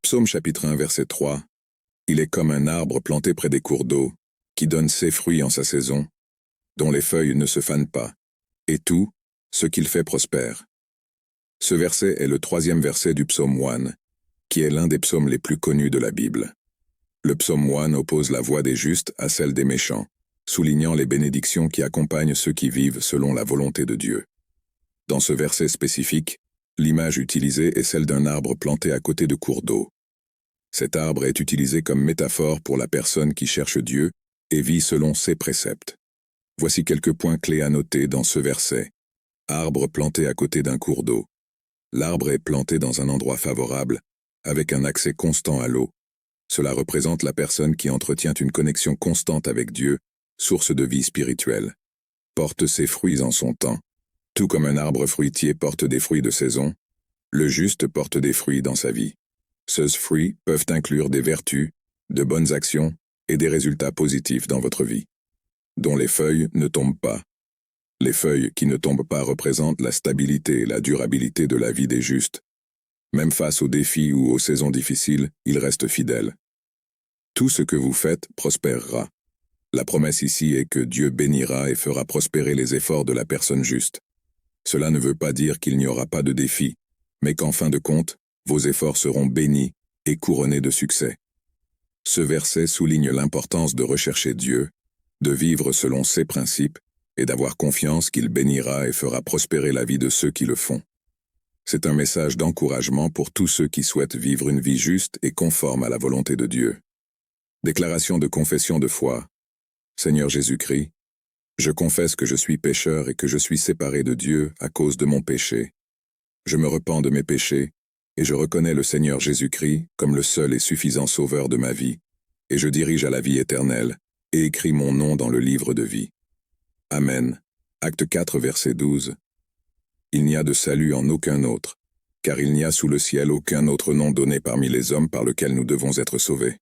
Psaume chapitre 1 verset 3. Il est comme un arbre planté près des cours d'eau, qui donne ses fruits en sa saison, dont les feuilles ne se fanent pas, et tout, ce qu'il fait prospère. Ce verset est le 3e verset du psaume 1, qui est l'un des psaumes les plus connus de la Bible. Le psaume 1 oppose la voie des justes à celle des méchants, soulignant les bénédictions qui accompagnent ceux qui vivent selon la volonté de Dieu. Dans ce verset spécifique, l'image utilisée est celle d'un arbre planté à côté de cours d'eau. Cet arbre est utilisé comme métaphore pour la personne qui cherche Dieu et vit selon ses préceptes. Voici quelques points clés à noter dans ce verset. Arbre planté à côté d'un cours d'eau. L'arbre est planté dans un endroit favorable, avec un accès constant à l'eau. Cela représente la personne qui entretient une connexion constante avec Dieu, source de vie spirituelle. Porte ses fruits en son temps. Tout comme un arbre fruitier porte des fruits de saison, le juste porte des fruits dans sa vie. Ces fruits peuvent inclure des vertus, de bonnes actions et des résultats positifs dans votre vie, dont les feuilles ne tombent pas. Les feuilles qui ne tombent pas représentent la stabilité et la durabilité de la vie des justes. Même face aux défis ou aux saisons difficiles, ils restent fidèles. Tout ce que vous faites prospérera. La promesse ici est que Dieu bénira et fera prospérer les efforts de la personne juste. Cela ne veut pas dire qu'il n'y aura pas de défis, mais qu'en fin de compte, vos efforts seront bénis et couronnés de succès. Ce verset souligne l'importance de rechercher Dieu, de vivre selon ses principes et d'avoir confiance qu'il bénira et fera prospérer la vie de ceux qui le font. C'est un message d'encouragement pour tous ceux qui souhaitent vivre une vie juste et conforme à la volonté de Dieu. Déclaration de confession de foi. Seigneur Jésus-Christ, je confesse que je suis pécheur et que je suis séparé de Dieu à cause de mon péché. Je me repens de mes péchés, et je reconnais le Seigneur Jésus-Christ comme le seul et suffisant sauveur de ma vie, et je dirige à la vie éternelle, et écris mon nom dans le livre de vie. Amen. Acte 4, verset 12. Il n'y a de salut en aucun autre, car il n'y a sous le ciel aucun autre nom donné parmi les hommes par lequel nous devons être sauvés.